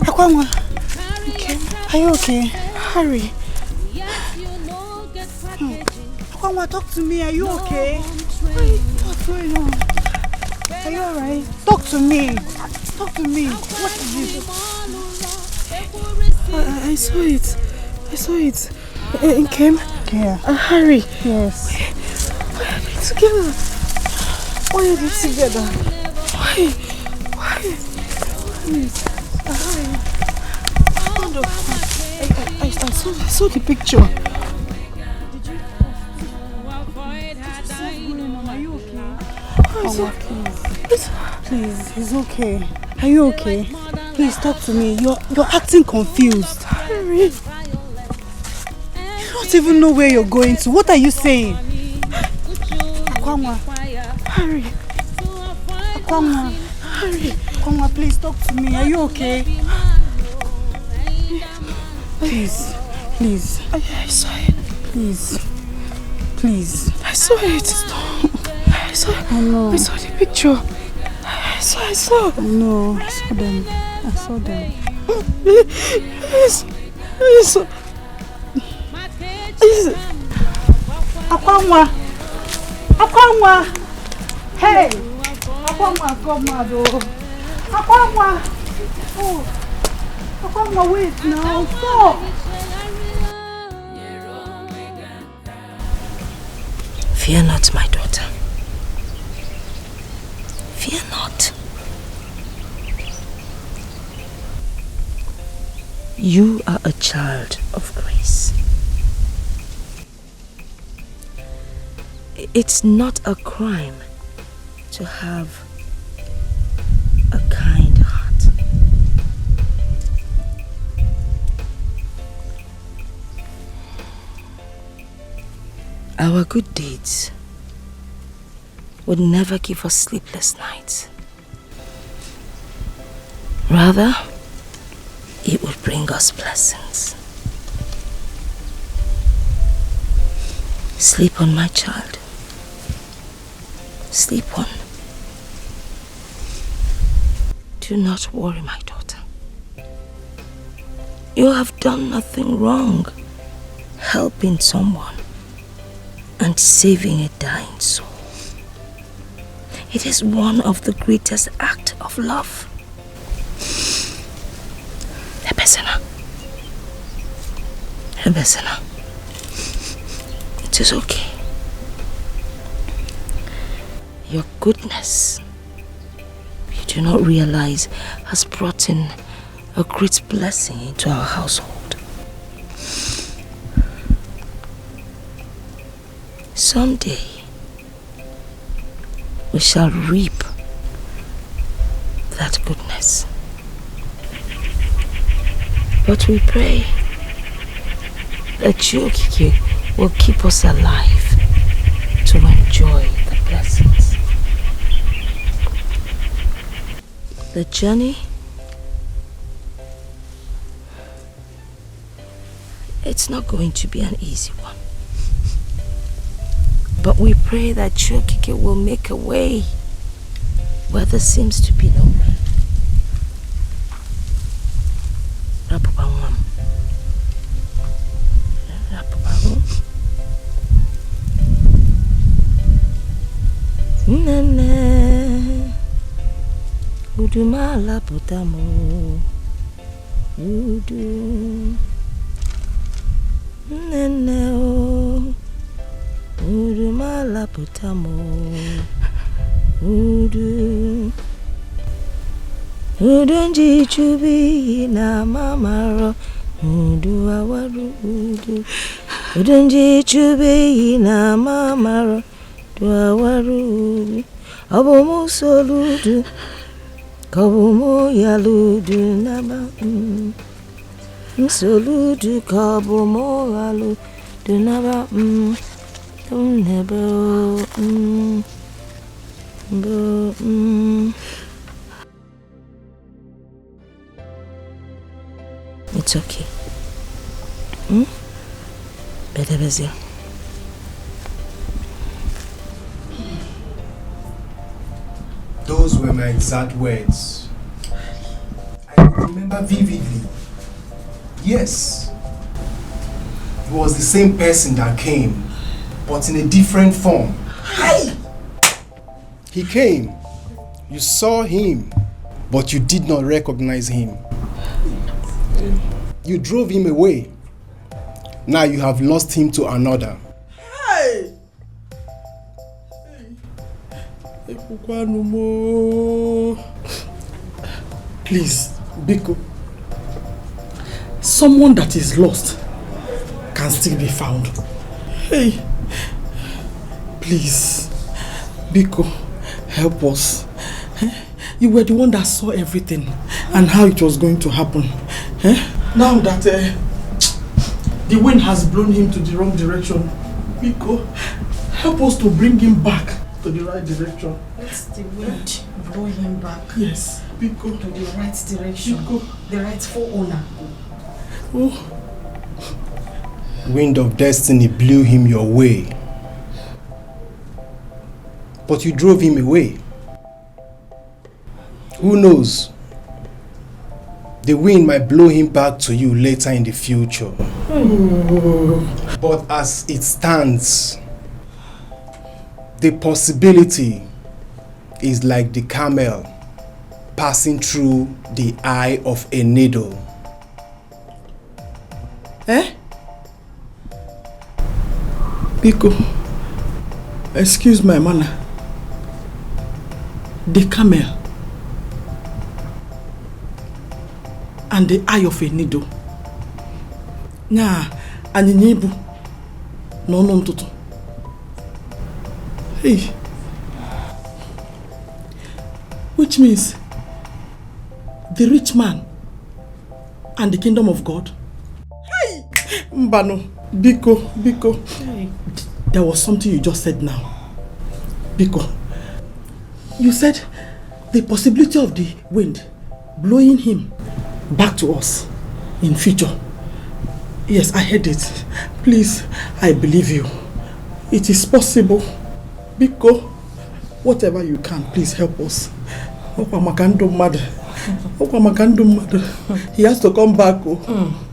Akwanwa, okay. Are you okay? Hurry. Akwanwa, talk to me. Are you okay? What's going on? Are you alright? Talk to me. Talk to me. What is it? I saw it. I saw it. It came. Yeah. Hurry. Yes. Why are they together? Why are they together? Why? I saw the picture. Are you okay? Please, he's okay. Are you okay? Please talk to me. You're acting confused. Hurry. You don't even know where you're going to. What are you saying? Akwanwa. Hurry. Akwanwa. Hurry. Akwanwa, please talk to me. Are you okay? Please. I saw it. Please. I saw it. I saw the picture. I saw. No, I saw them. Yes. Akwanwa. Hey. Akwanwa, come on, though. Akwanwa. Oh. Akwanwa, wait now. Stop. Fear not, my daughter. Fear not. You are a child of grace. It's not a crime to have a kind heart. Our good deeds would never give us sleepless nights. Rather, it would bring us blessings. Sleep on, my child. Sleep on. Do not worry, my daughter. You have done nothing wrong, helping someone and saving a dying soul. It is one of the greatest acts of love. Ebesena. It is okay. Your goodness, you do not realize, has brought in a great blessing into our household. Someday, we shall reap that goodness. But we pray that Dikeh will keep us alive to enjoy the blessings. The journey, it's not going to be an easy one. But we pray that Dikeh will make a way where there seems to be no way. Nene Udumala putamo Udu Nene o Udumala putamo Udu Udunji chubi na mamaro Udu awaru udu Udunji chubi na mamaro Dwawaru Abomu soludu Kabomu yaludu naba Soludu kabomu yaludu naba Nebo It's okay. Better busy. Those were my exact words. remember vividly. Yes. It was the same person that came, but in a different form. Hey! He came. You saw him, but you did not recognize him. You drove him away. Now you have lost him to another. Hey! Please, Biko. Someone that is lost can still be found. Hey, please, Biko, help us. You were the one that saw everything and how it was going to happen. Now that the wind has blown him to the wrong direction, Biko, help us to bring him back to the right direction. Let's the wind blow him back. Yes, Biko. To the right direction. Biko. The rightful owner. Oh. Wind of destiny blew him your way. But you drove him away. Who knows? The wind might blow him back to you later in the future. Oh. But as it stands, the possibility is like the camel passing through the eye of a needle. Biko, excuse my manner. The camel and the eye of a needle. Nya, anyinyibu no ntutu. Hey, which means the rich man and the kingdom of God. Hey, Mbano, Biko. Hey. There was something you just said now. Biko, you said the possibility of the wind blowing him back to us in future. Yes, I heard it. Please, I believe you. It is possible. Biko, whatever you can, please help us. He has to come back.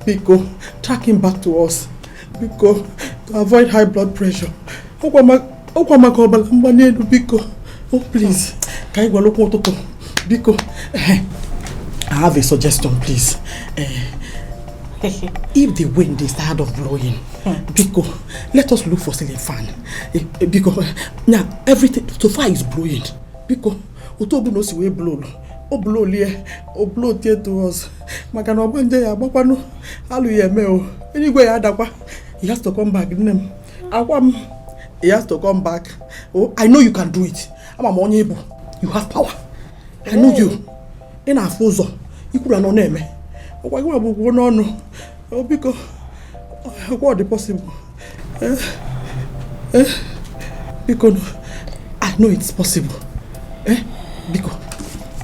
Biko, track him back to us. Biko, to avoid high blood pressure. Biko, oh please. Biko, I have a suggestion, please. If the wind is tired of blowing, Biko, let us look for ceiling fan. Biko, now everything so far is blowing. Biko, Utobu knows we blow. Oh blow here, oh blow here to us. Makano banje ya bapano. Halu ye meo. Anyway, Adakwa, he has to come back. Awam, he has to come back. Oh, I know you can do it. I'm a money. You have power. I know you. In our fozo, you could not name me. Oh, why go no? Oh, because what is possible? Because I know it's possible. Because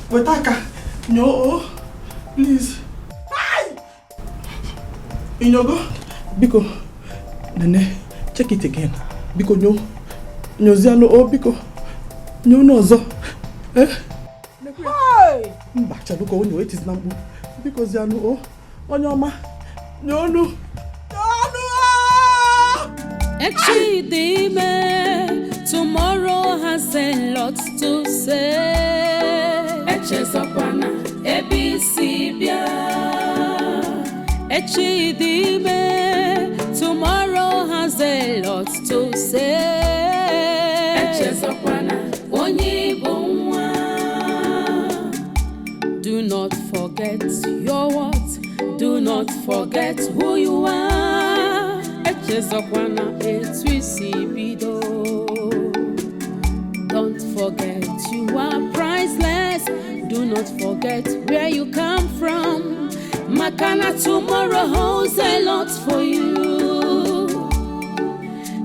Wataka, no, please. You know go? Because Nene, check it again. Because no Ziano, oh, because no zo. Hey! Bacha look on you, it is number. Because Ziano, oh, on your ma. No. Echidime, tomorrow has a lot to say. Echezokwana, ABC bia. Echidime, tomorrow has a lot to say. Echezokwana, onyibonwa. Do not forget your what? Do not forget who you are. Echezokwana, etwisibido. Don't forget you are priceless. Do not forget where you come from. Makana, tomorrow holds a lot for you.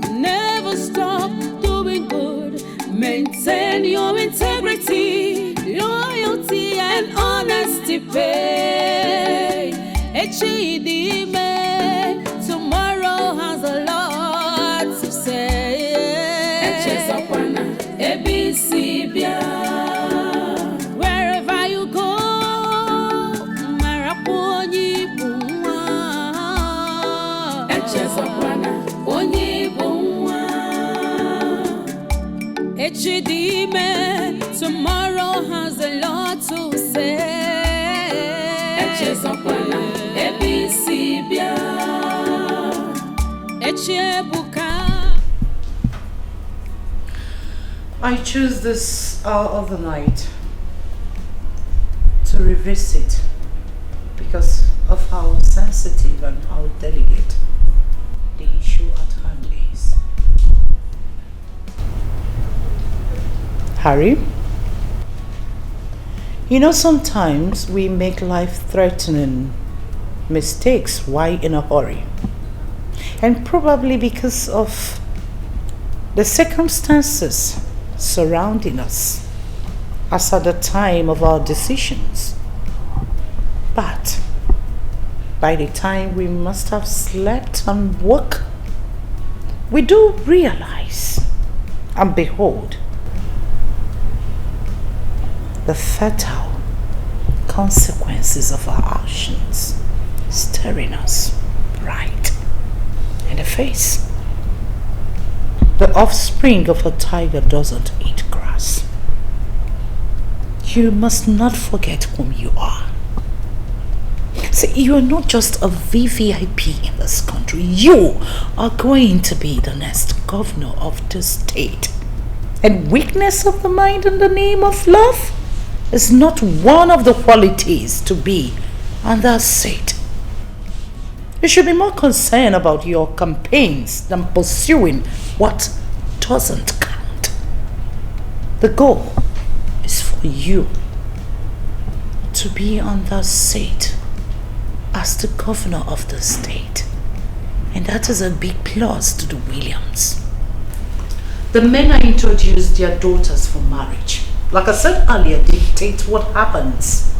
Never stop doing good. Maintain your integrity, loyalty and honesty pay. Echidime, tomorrow has a lot to say. Echezokwana, ABC bia. Wherever you go, Marapu Echezokwana onye bụ nwa. Echidime, tomorrow has a lot to say. Echezokwana ebisi bia. Echebuka. I choose this hour of the night to revisit because of how sensitive and how delicate the issue at hand is. Harry, you know, sometimes we make life-threatening mistakes while in a hurry, and probably because of the circumstances surrounding us as at the time of our decisions. But by the time we must have slept and woke, we do realize and behold the fatal consequences of our actions staring us right in the face. The offspring of a tiger doesn't eat grass. You must not forget whom you are. See, you are not just a VVIP in this country. You are going to be the next governor of the state. And weakness of the mind in the name of love is not one of the qualities to be on that seat. You should be more concerned about your campaigns than pursuing what doesn't count. The goal is for you to be on that seat as the governor of the state. And that is a big plus to the Williams. The men are introduced their daughters for marriage. Like I said earlier, dictate what happens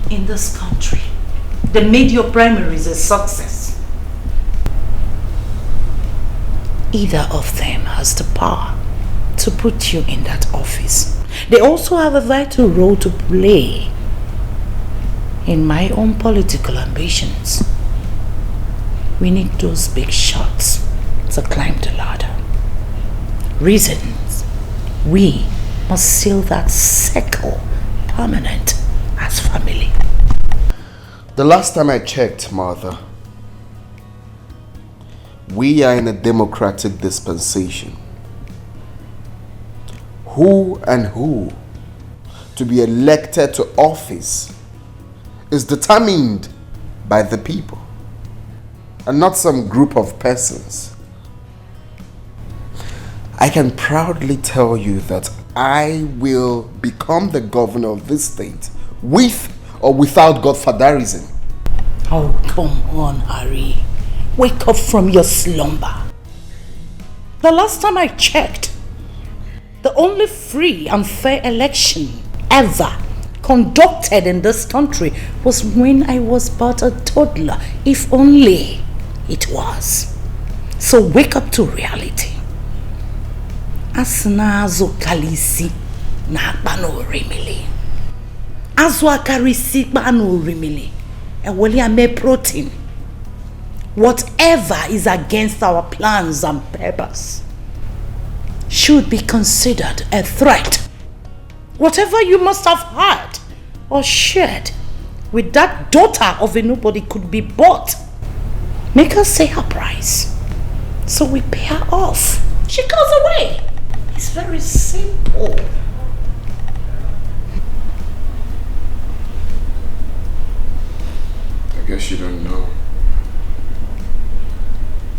in this country. They made your primaries a success. Either of them has the power to put you in that office. They also have a vital role to play in my own political ambitions. We need those big shots to climb the ladder. Reasons we must seal that circle permanent as family. The last time I checked, Martha, we are in a democratic dispensation. Who to be elected to office is determined by the people and not some group of persons. I can proudly tell you that I will become the governor of this state with or without godfatherism. Oh, come on, Harry. Wake up from your slumber. The last time I checked, the only free and fair election ever conducted in this country was when I was but a toddler, if only it was. So wake up to reality. Asnazo kalisi na bano remili. Azwa karisi bano remili. Eweli ame protein. Whatever is against our plans and purpose should be considered a threat. Whatever you must have had or shared with that daughter of a nobody could be bought. Make her say her price, so we pay her off. She goes away. It's very simple. I guess you don't know.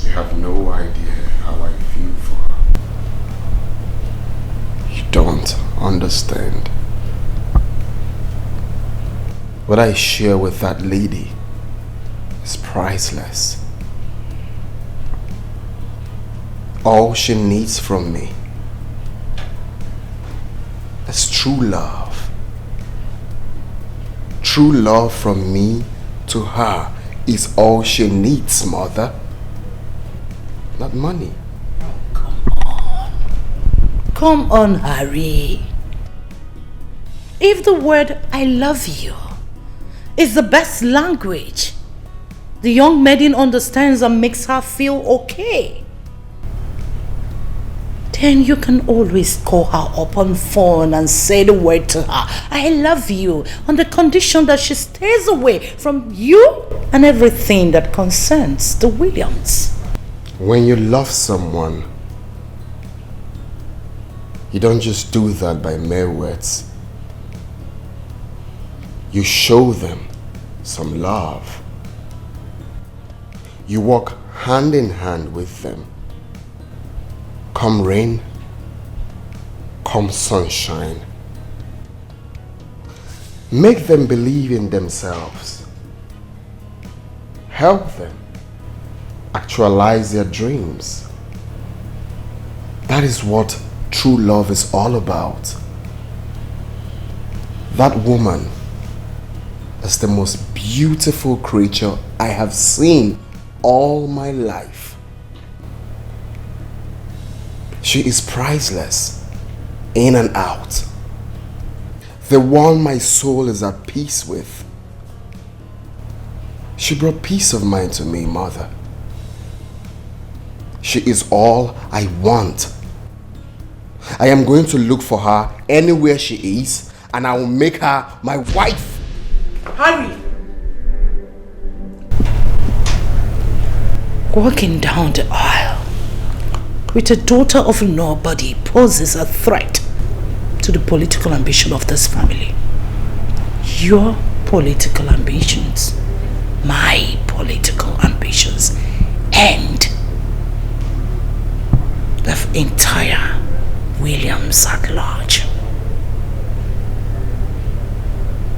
You have no idea how I feel for her. You don't understand. What I share with that lady is priceless. All she needs from me is true love. True love from me to her is all she needs, Mother. Not money. Oh, come on, Harry. If the word I love you is the best language the young maiden understands and makes her feel okay, then you can always call her up on phone and say the word to her, I love you, on the condition that she stays away from you and everything that concerns the Williams. When you love someone, you don't just do that by mere words. You show them some love. You walk hand in hand with them. Come rain, come sunshine. Make them believe in themselves. Help them actualize their dreams. That is what true love is all about. That woman is the most beautiful creature I have seen all my life. She is priceless, in and out. The one my soul is at peace with. She brought peace of mind to me, Mother. She is all I want. I am going to look for her anywhere she is, and I will make her my wife. Harry! Walking down the aisle with a daughter of nobody poses a threat to the political ambition of this family. Your political ambitions, my political ambitions, and the entire Williams at large.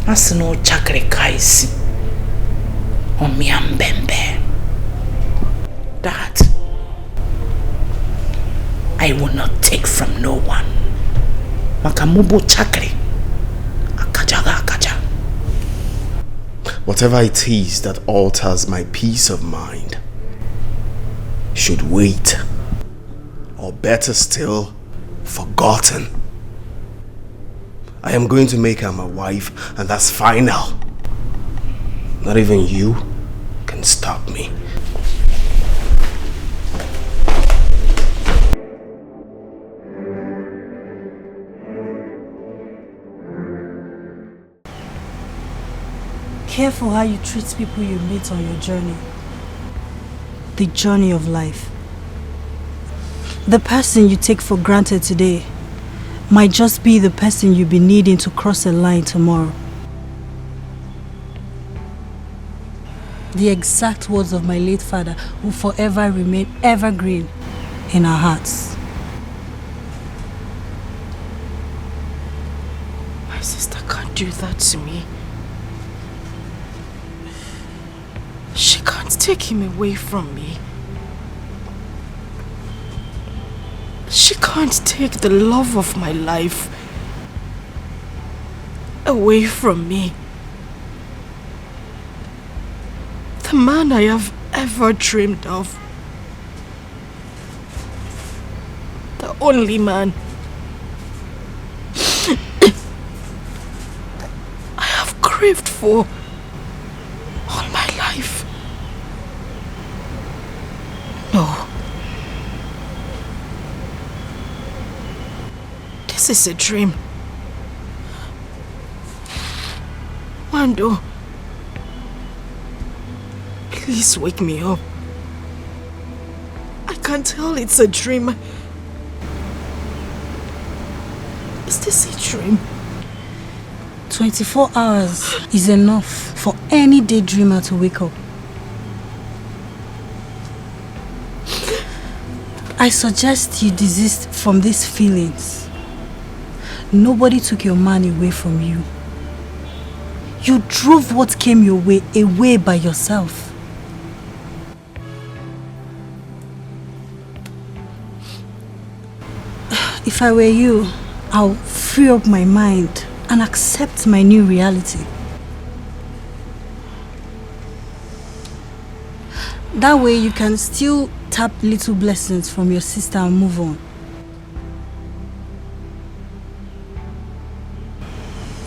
Asino chakre kaisi omiambembe. That I will not take from no one. Makamubo chakre akajaga akaja. Whatever it is that alters my peace of mind should wait, or better still, forgotten. I am going to make her my wife, and that's final. Not even you can stop me. Careful how you treat people you meet on your journey. The journey of life. The person you take for granted today might just be the person you'll be needing to cross a line tomorrow. The exact words of my late father will forever remain evergreen in our hearts. My sister can't do that to me. She can't take him away from me. She can't take the love of my life away from me. The man I have ever dreamed of. The only man I have craved for all my life. No. This is a dream. Wando, please wake me up. I can't tell it's a dream. Is this a dream? 24 hours is enough for any daydreamer to wake up. I suggest you desist from these feelings. Nobody took your man away from you. You drove what came your way away by yourself. If I were you, I'll free up my mind and accept my new reality. That way you can still tap little blessings from your sister and move on.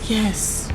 Yes.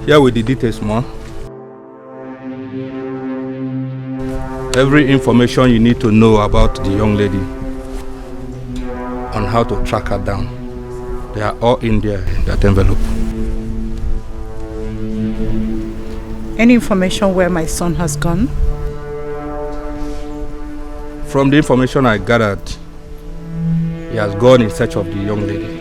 Here with the details, man. Every information you need to know about the young lady on how to track her down, they are all in there in that envelope. Any information where my son has gone? From the information I gathered, he has gone in search of the young lady.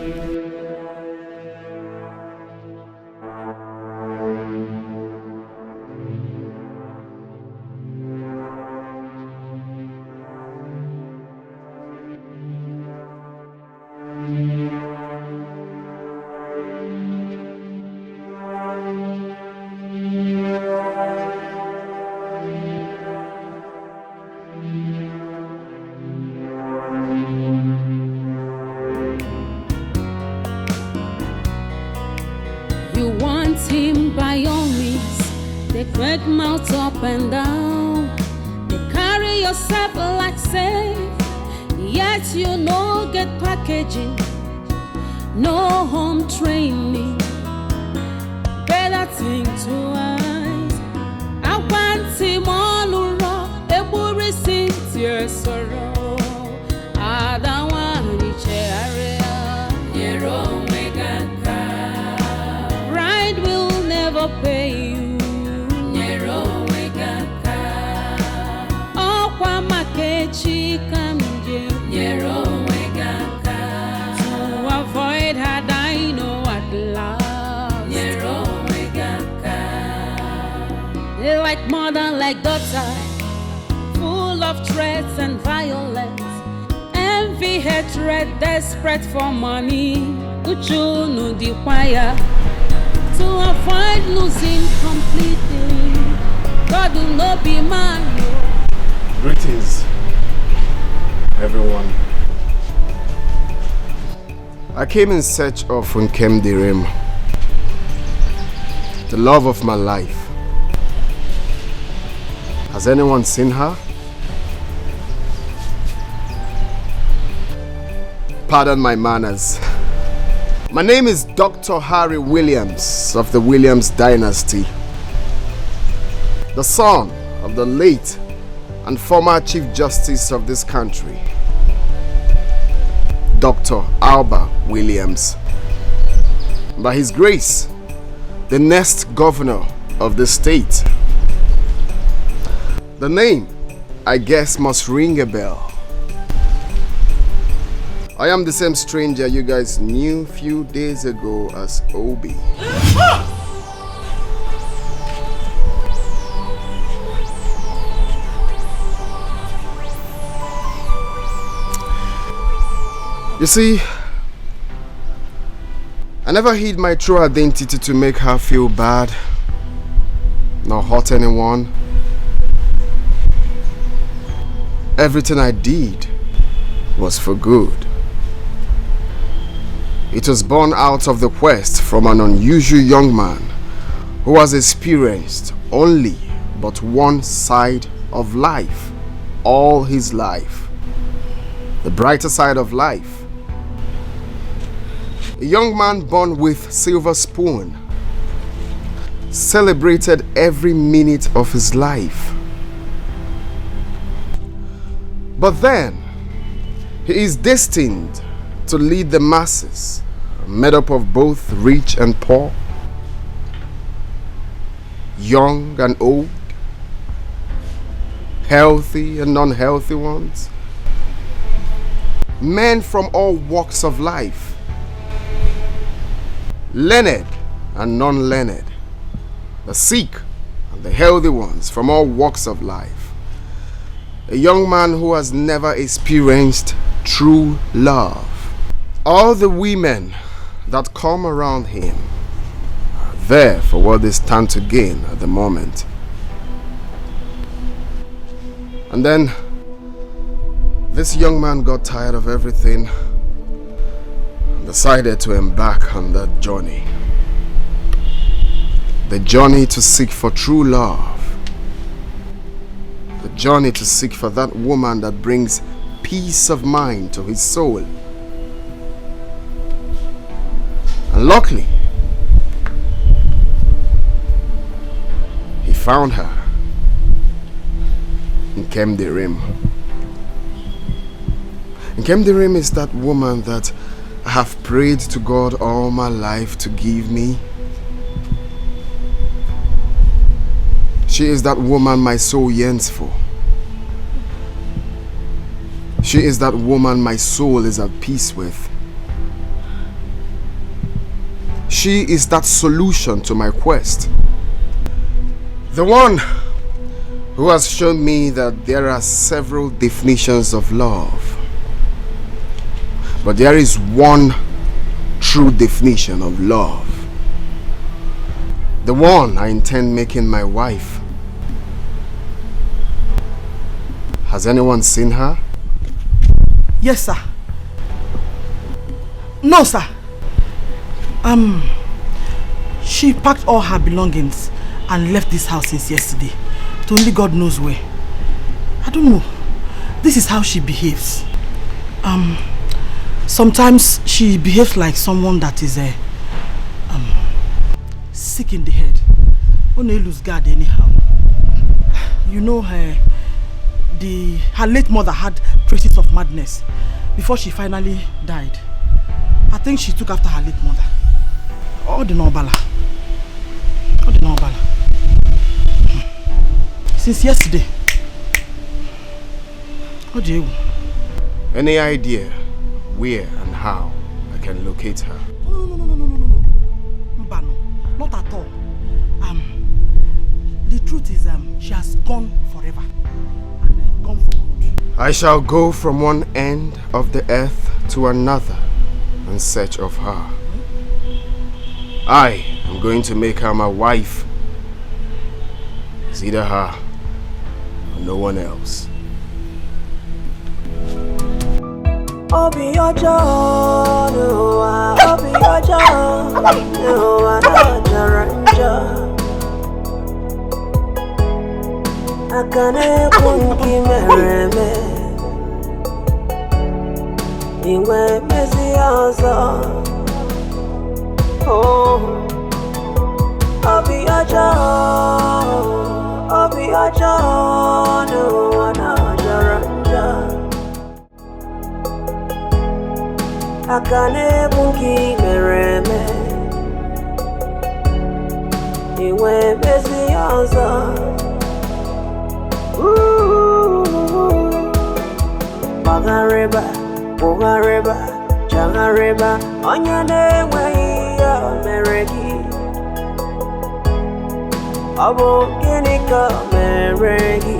Greetings, everyone. I came in search of Nkem Direm, the love of my life. Has anyone seen her? Pardon my manners. My name is Dr. Harry Williams of the Williams dynasty, the son of the late and former Chief Justice of this country, Dr. Alba Williams. By his grace, the next governor of the state. The name, I guess, must ring a bell. I am the same stranger you guys knew few days ago as Obi. You see, I never hid my true identity to make her feel bad, nor hurt anyone. Everything I did was for good. It was born out of the quest from an unusual young man who has experienced only but one side of life all his life, the brighter side of life. A young man born with silver spoon, celebrated every minute of his life. But then, he is destined to lead the masses, made up of both rich and poor, young and old, healthy and unhealthy ones, men from all walks of life, learned and non-learned, the sick and the healthy ones from all walks of life. A young man who has never experienced true love. All the women that come around him are there for what they stand to gain at the moment. And then this young man got tired of everything and decided to embark on that journey. The journey to seek for true love. The journey to seek for that woman that brings peace of mind to his soul. And luckily, found her in Kemdirim. And Kemdirim is that woman that I have prayed to God all my life to give me. She is that woman my soul yearns for. She is that woman my soul is at peace with. She is that solution to my quest. The one who has shown me that there are several definitions of love. But there is one true definition of love. The one I intend making my wife. Has anyone seen her? Yes, sir. No, sir. She packed all her belongings and left this house since yesterday. To only God knows where. I don't know. This is how she behaves. Sometimes she behaves like someone that is sick in the head. Only lose guard anyhow. You know, her late mother had traces of madness before she finally died. I think she took after her late mother. All the Nobala. Since yesterday. What do you? Any idea where and how I can locate her? No. Mbano, not at all. The truth is, she has gone forever. And gone for good. I shall go from one end of the earth to another in search of her. I am going to make her my wife. It's either her or no one else. Obi ojo, Obi ojo, Akane kunki mereme, Iwe mezi ozo. Oh, Obi ojo, no anajaranja. Akane bunki mereme, Iwe mezi ozo. Bagareba, Jangareba, Onyane way Meregi. Abo Ginika Meregi.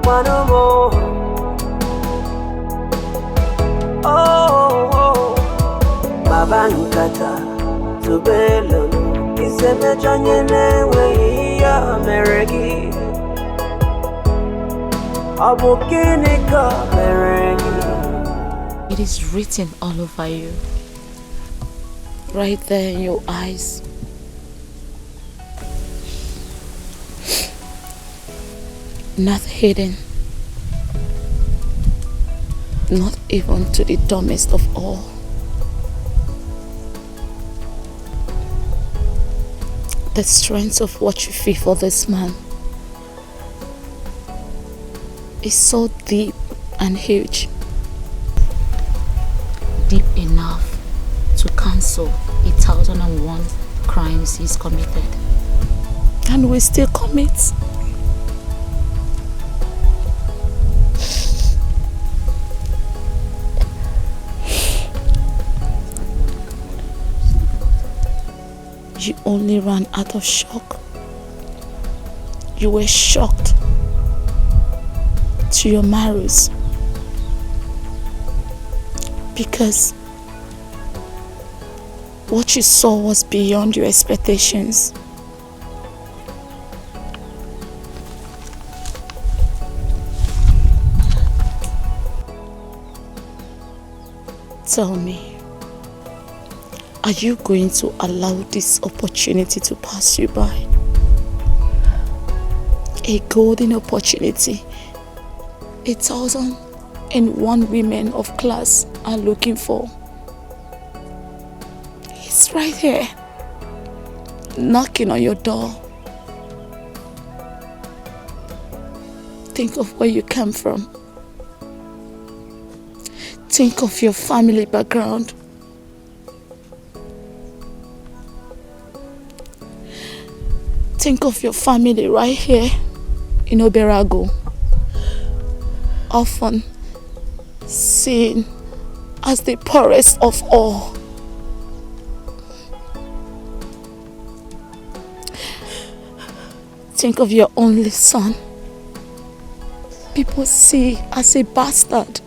One more. Oh, Babankata, Tubelo, Iseme Janyane way Meregi. It is written all over you, right there in your eyes. Not hidden, not even to the dumbest of all. The strength of what you feel for this man is so deep and huge. Deep enough to cancel 1,001 crimes he's committed. And we still commit. You only ran out of shock. You were shocked to your marrows because what you saw was beyond your expectations. Tell me, are you going to allow this opportunity to pass you by? A golden opportunity 1,001 women of class are looking for. It's right here. knocking on your door. Think of where you come from. Think of your family background. Think of your family right here in Oberago, often seen as the poorest of all. Think of your only son. People see as a bastard.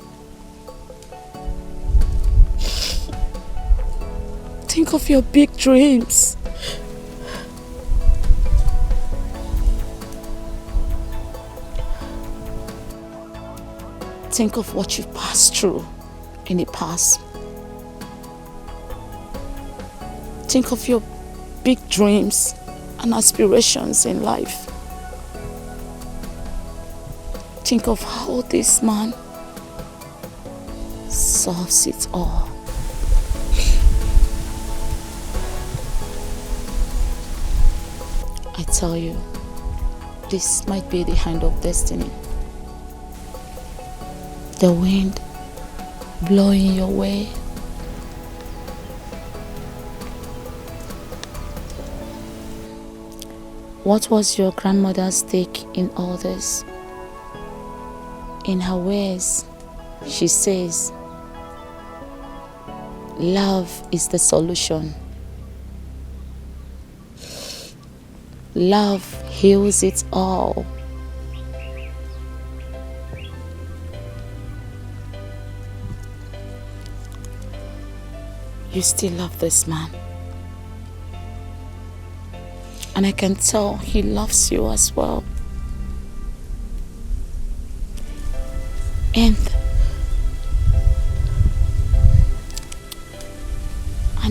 Think of your big dreams. Think of what you've passed through in the past. Think of your big dreams and aspirations in life. Think of how this man solves it all. I tell you, this might be the hand of destiny. The wind blowing your way. What was your grandmother's stake in all this? In her words, she says, love is the solution. Love heals it all. You still love this man. And I can tell he loves you as well. And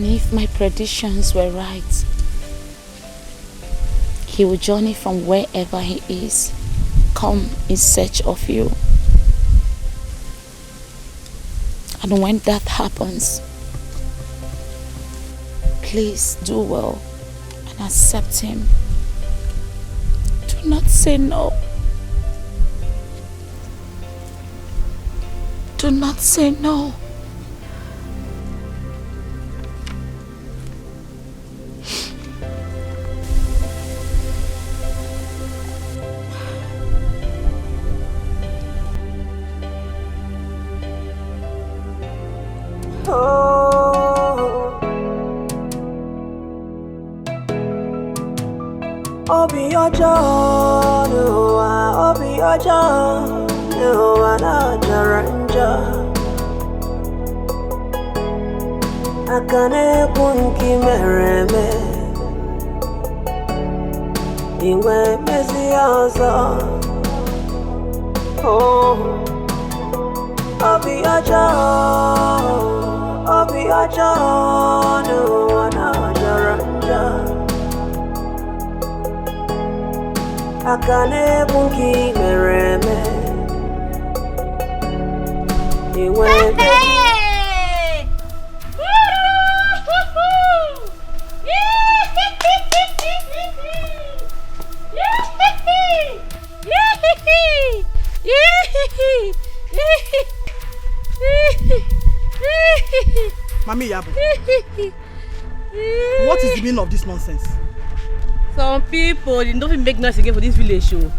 if my predictions were right, he will journey from wherever he is, come in search of you. And when that happens, please do well and accept him. Do not say no. Do not say no. Obi ojo, no, Obi ojo, no, na jaranja. Akane kunki mereme, iwe mesiaza. Oh, Obi ojo, no, na jaranja. Akane bunki mereme. Iwe Mami Yabo, what is the meaning of this nonsense? Some people they don't even make noise again for this village show.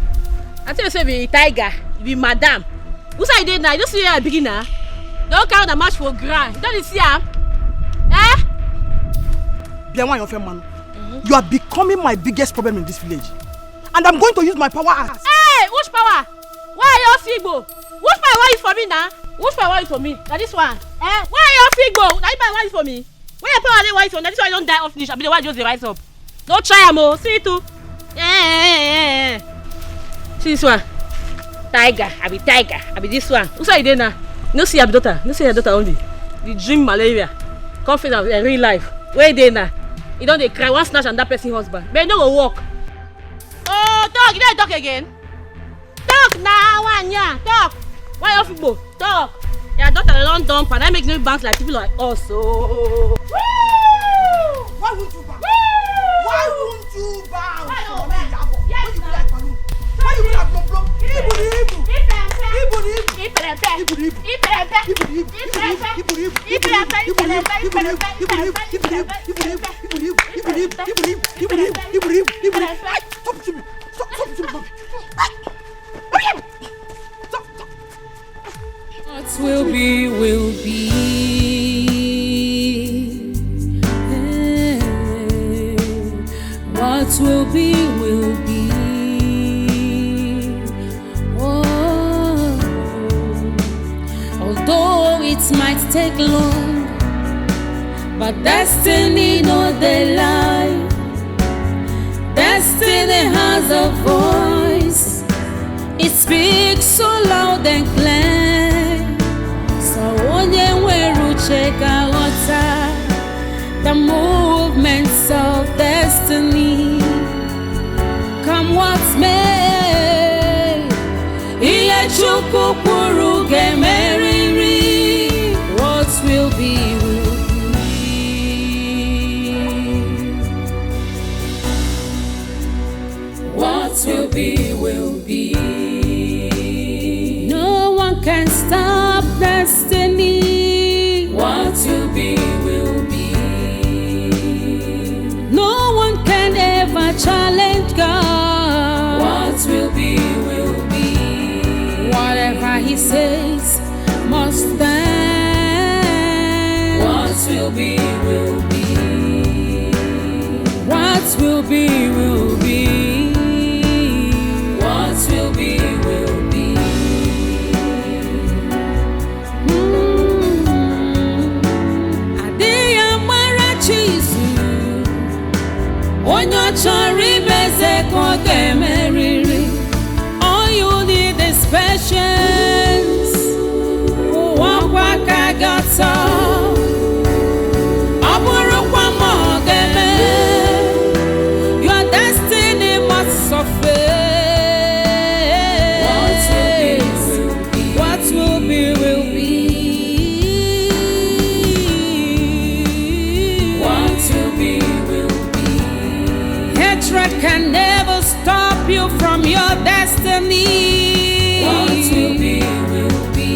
I tell you, say be tiger, be madam. Who say they now? You don't see her beginner. Don't count the match for grand. You don't see her? Eh? You are becoming my biggest problem in this village. And I'm going to use my power as... Hey, which power? Why are you Sigbo? Which power is for me now? Which power is for me? Now this one. Eh? Why are you Sigbo? Now this power is for me. Why your power is for me? Now this one I don't die off finish. I be the one just rise up. Don't try am, see it too. See this one. Tiger, I be tiger. I be this one. Who say you there now? No see your daughter. No see your daughter only. The dream malaria. Confidence in real life. Where you there now? You don't they cry one snatch and that person husband. But you don't go walk. Oh, talk. You don't talk again. Talk now, one yeah. Talk. Why you football? Talk. Your daughter don't dump and I make no bounce like people like us. Oh. Why would you back? Why would you bound for me, Yabo? Why you be like balloon? Why you be like blom? Ibu. What will be, will be. What will be, will be. Oh, although it might take long, but destiny knows the lie. Destiny has a voice. It speaks so loud and clear. So onye weru cheka ghọta the movements of destiny. Come what may, ihe Chukwu kwuru ga-emeriri. What will be, will be. What will be, will be. No one can stop destiny. What will be, will be. No one can ever challenge God. What will be, will be. Whatever He says must stand. What will be, will be. What will be, will be. What will be, will be. Onye chọrọ imeze ka ọ ga-emeriri. All you need is patience. Ụwa ka ga-atọ. Ọ bụrụkwa ma ọ ga-eme. Your destiny must suffer. What will be, will be. What will be, will be. Hatred can never stop you from your destiny. What will be, will be.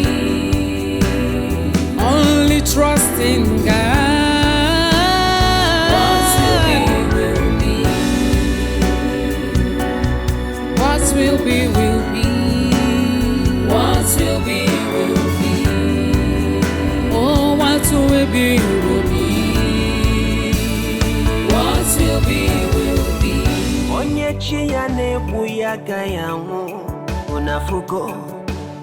Only trust in God. What will be, will be. What will be, will be. What will be, will be. Oh, what will be, will be. What will be, will be. Onye chi ya na-egbu ya agaghị anwụ. Unafugo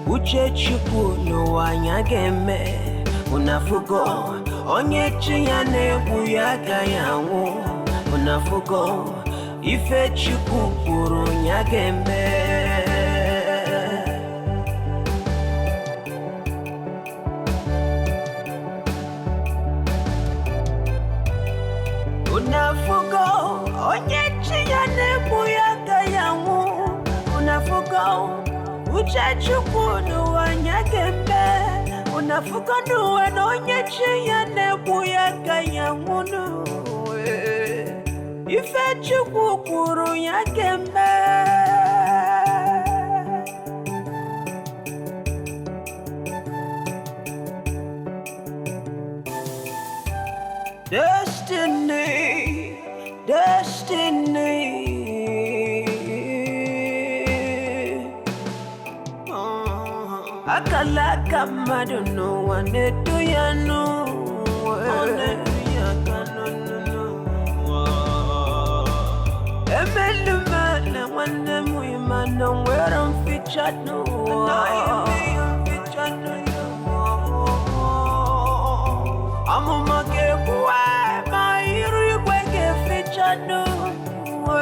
uche Chukwu n'ụwa anya ga-eme. Unafugo onye chi ya na-egbu ya agaghị anwụ. Unafugo ife Chukwu kwuru ya ga-eme. Unafugo onye chi ya na-egbu ya agaghị anwụ. Unafugo uche Chukwu n'ụwa anya ga-eme. Unafugo n'ụwa na onye chi ya na-egbu ya agaghị anwụ n'ụwa. Ife Chukwu kwuru ya ga-eme. Destiny, destiny. Akala mmadụ n'ụwa na-edu ya n'ụwa. Emelumele nwanne m ịma na nwere mficha n'ụwa. Amụma ga-ekwuwa ma iru igwe ga-eficha n'ụwa.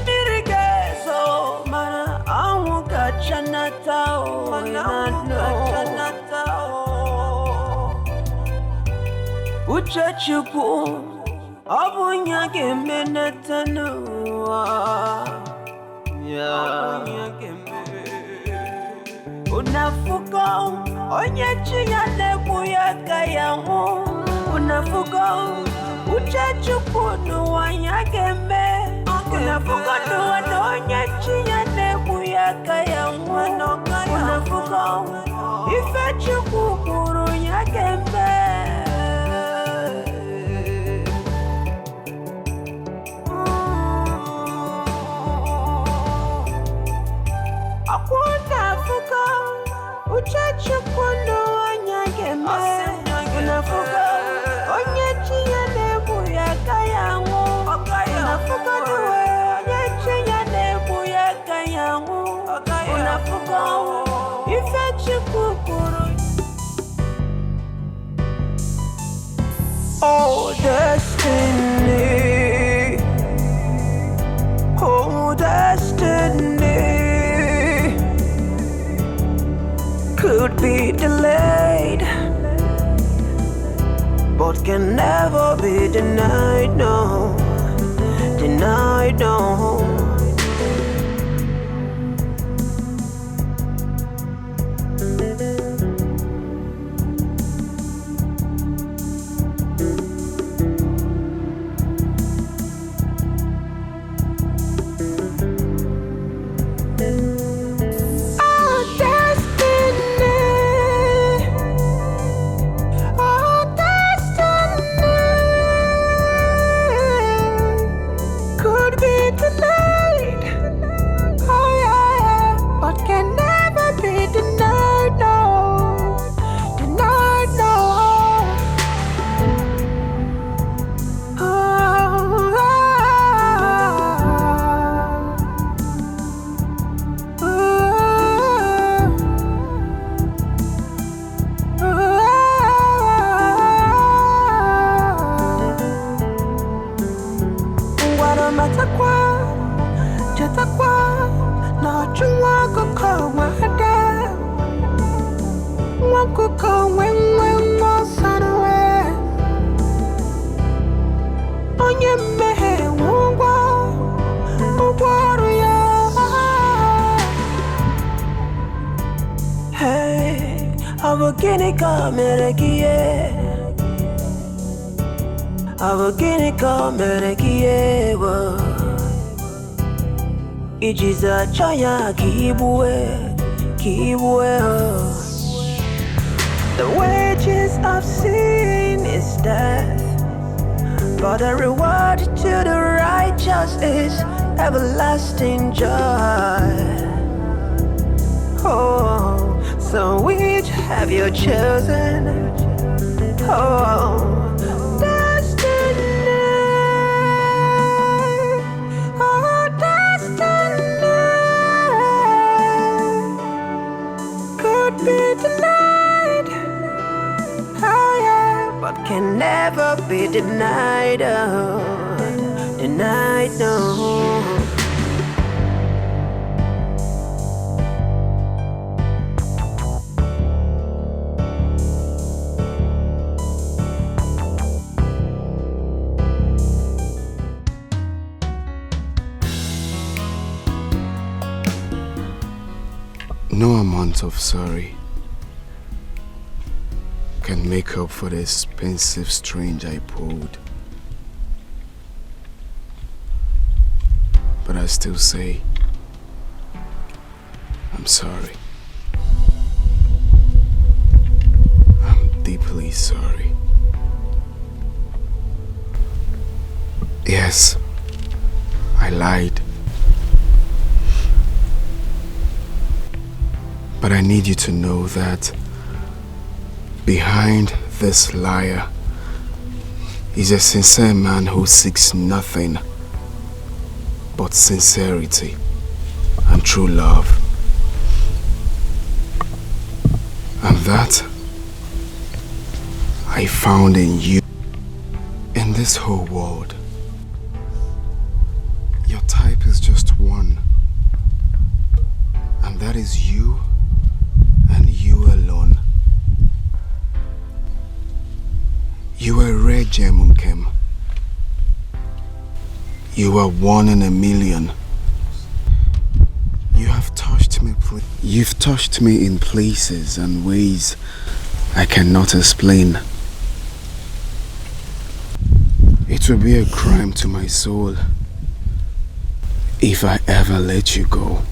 Mmiri ga-ezo mana anwụ ga-achanata ụwa. Uche Chukwu ọ bụ ya ga-eme nata n'ụwa. Unafugo onye chi ya na-egbu ya agaghị anwụ. unafuga uchachukunu wanyagembe unafuga nuwanonye chiyane buyaka ya mwanoka unafuga ife chukukuru nyagembe unafuga uchachukunu wanyagembe unafuga onye chiyane buyaka ya unafuga nuwe onye chiyane buyaka ya unafuga ife chukukuru. Oh destiny, oh destiny, could be delayed, but can never be denied, no, denied, no. Ijiza chaya kibwe. The wages of sin is death, but the reward to the righteous is everlasting joy. Oh, so which have you chosen? Oh, can never be denied, oh, denied, no. No amount of sorry can make up for the expensive string I pulled. But I still say, I'm sorry. I'm deeply sorry. Yes, I lied. But I need you to know that behind this liar is a sincere man who seeks nothing but sincerity and true love. And that I found in you. In this whole world, your type is just one, and that is you and you alone. You are a rare gem, Unkem. You are one in a million. You've touched me in places and ways I cannot explain. It will be a crime to my soul if I ever let you go.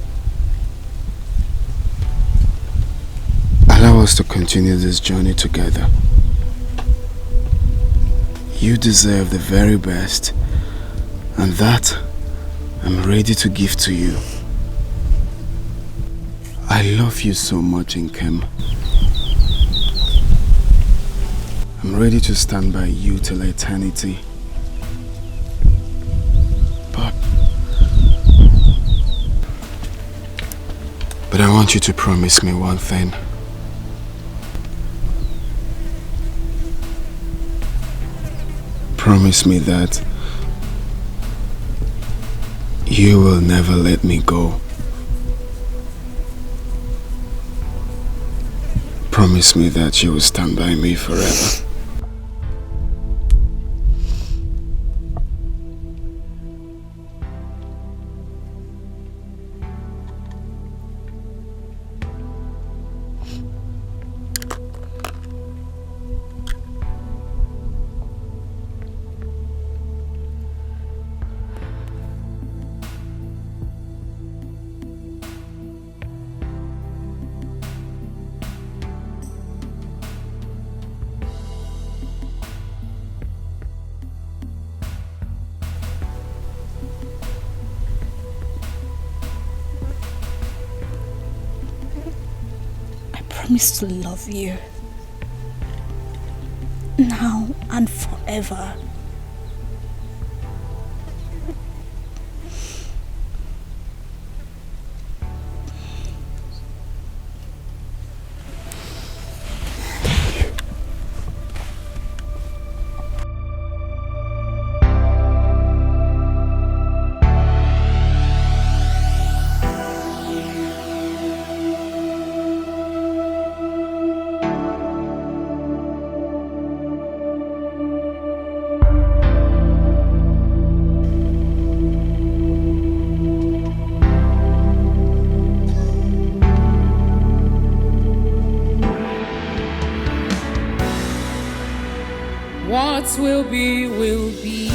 Allow us to continue this journey together. You deserve the very best, and that I'm ready to give to you. I love you so much, Nkem. I'm ready to stand by you till eternity. But I want you to promise me one thing. Promise me that you will never let me go. Promise me that you will stand by me forever. I promise to love you now and forever. What will be, will be.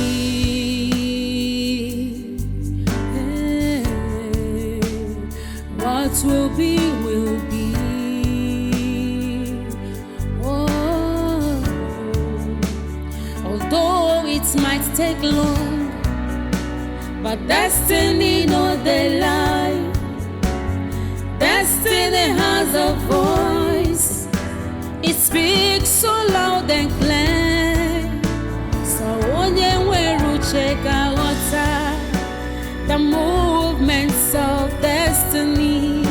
What will be, will be. Oh, although it might take long, but destiny knows the lie. Destiny has a voice. It speaks so loud and clear. Check out the movements of destiny.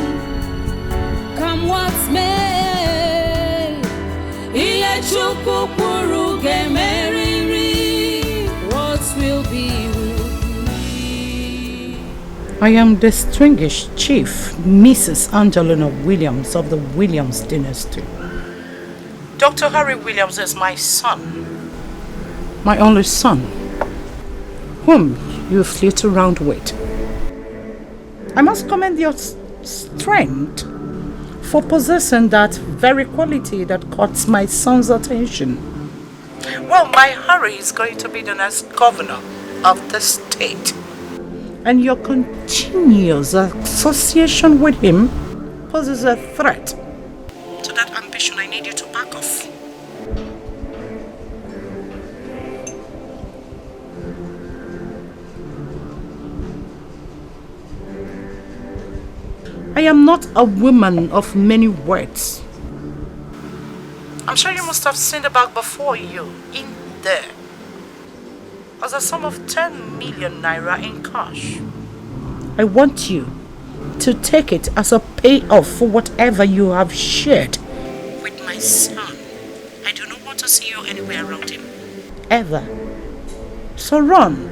Come what's may, what will be, will be. I am distinguished Chief Mrs. Angelina Williams of the Williams dynasty. Dr. Harry Williams is my son, my only son, whom you flit around with. I must commend your strength for possessing that very quality that caught my son's attention. Well, my Harry is going to be the next governor of the state. And your continuous association with him poses a threat to that ambition. I need you to back off. I am not a woman of many words. I'm sure you must have seen the bag before you, in there, as a sum of 10 million naira in cash. I want you to take it as a payoff for whatever you have shared with my son. I do not want to see you anywhere around him, ever. So run.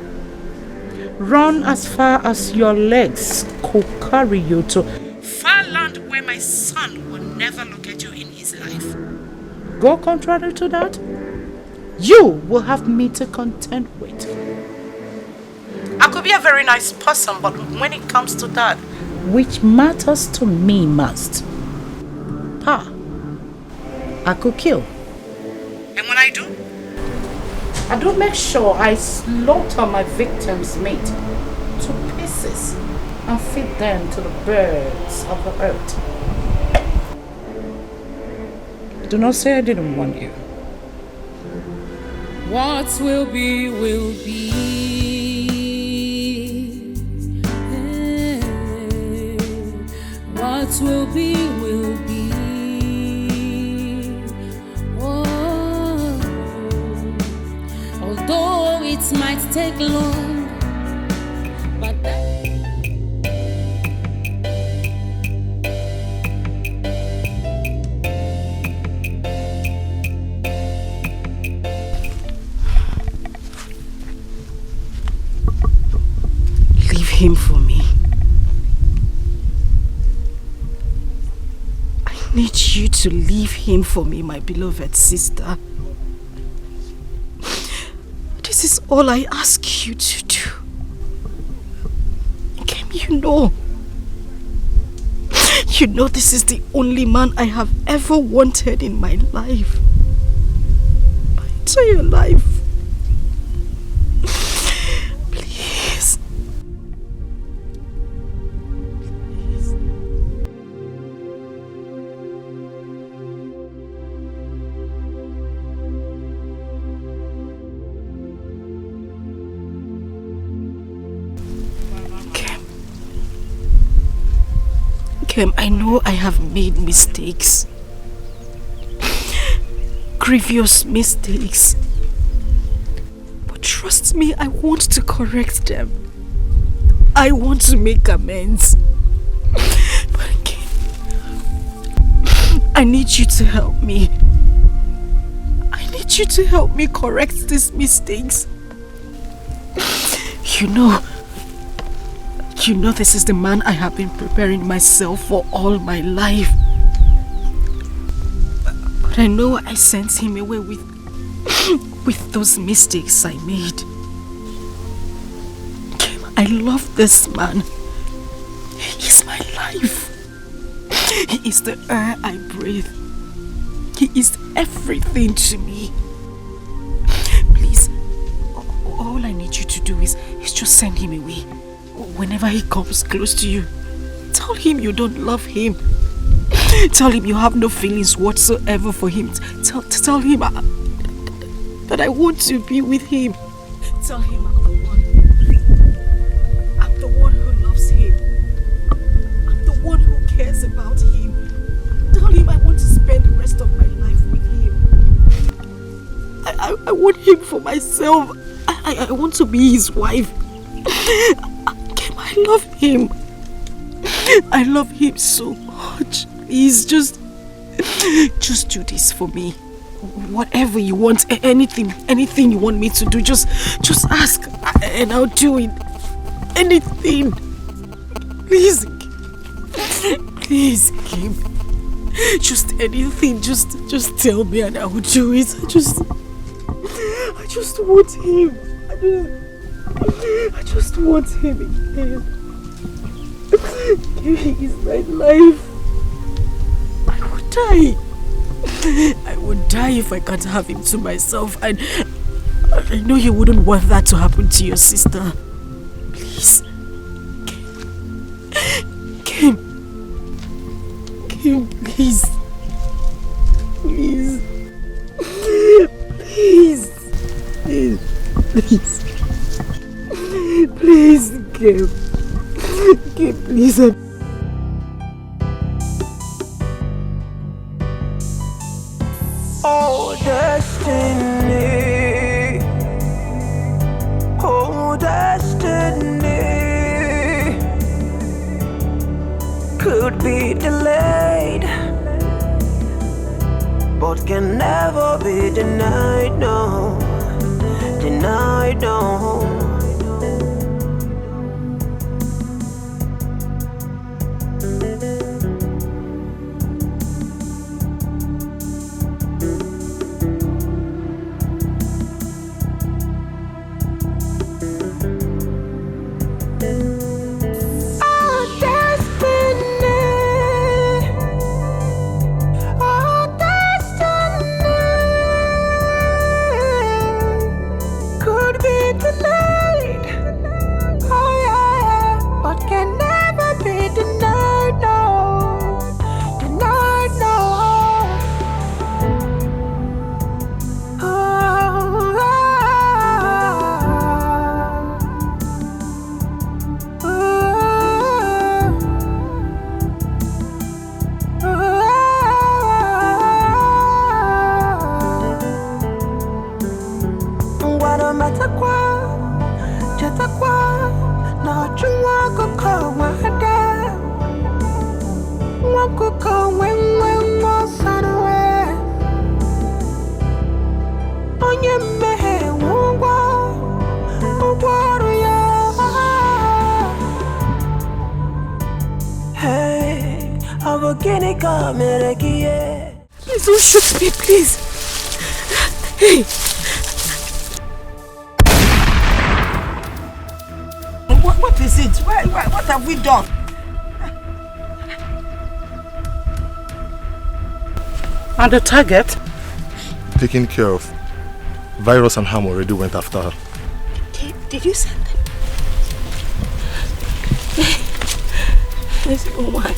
Run as far as your legs could carry you to far land where my son will never look at you in his life. Go contrary to that, you will have me to contend with. I could be a very nice person, but when it comes to that, which matters to me most, I could kill. And when I do, I do make sure I slaughter my victim's meat to pieces and feed them to the birds of the earth. Do not say I didn't warn you. What will be, will be. What will be, will be. Oh, although it might take long, but Leave him for me. I need you to leave him for me, my beloved sister. This is all I ask you to do. Kim, you know this is the only man I have ever wanted in my life. My entire life. Please. Kim, I know I have made mistakes. Grievous mistakes. But trust me, I want to correct them. I want to make amends. But Kim, I need you to help me. I need you to help me correct these mistakes. You know this is the man I have been preparing myself for all my life. But I know I sent him away with those mistakes I made. Kim, I love this man. He is my life. He is the air I breathe. He is everything to me. Please, all I need you to do is just send him away. Whenever he comes close to you, tell him you don't love him. Tell him you have no feelings whatsoever for him. Tell him that I want to be with him. Tell him I'm the one who loves him. I'm the one who cares about him. Tell him I want to spend the rest of my life with him. I want him for myself. I want to be his wife. I love him. I love him so much. Please, just do this for me. Whatever you want, anything you want me to do, just ask and I'll do it. Anything. Please, Kim. Just anything. Just tell me and I will do it. I just want him. I just want him again. He is my life. I would die. I would die if I can't have him to myself. And I know you wouldn't want that to happen to your sister. Please. Kim, please. Please. Please, Kim, please. Oh, destiny. Oh, destiny. Could be delayed, but can never be denied, no. Denied, no. Please don't shoot me, please. Hey. What is it? What have we done? And the target? Taken care of. Virus and Ham already went after her. Did you send them? This woman.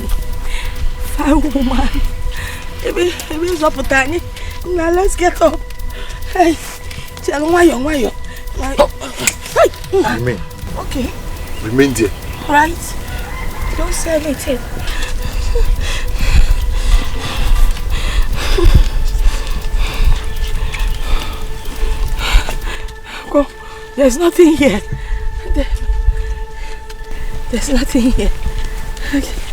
Fine woman. Maybe it's up with Tani. Now let's get up. Hey. Tell why you. Remain. Okay. Remain there. Right. Don't say anything. Go. There's nothing here. There's nothing here. Okay.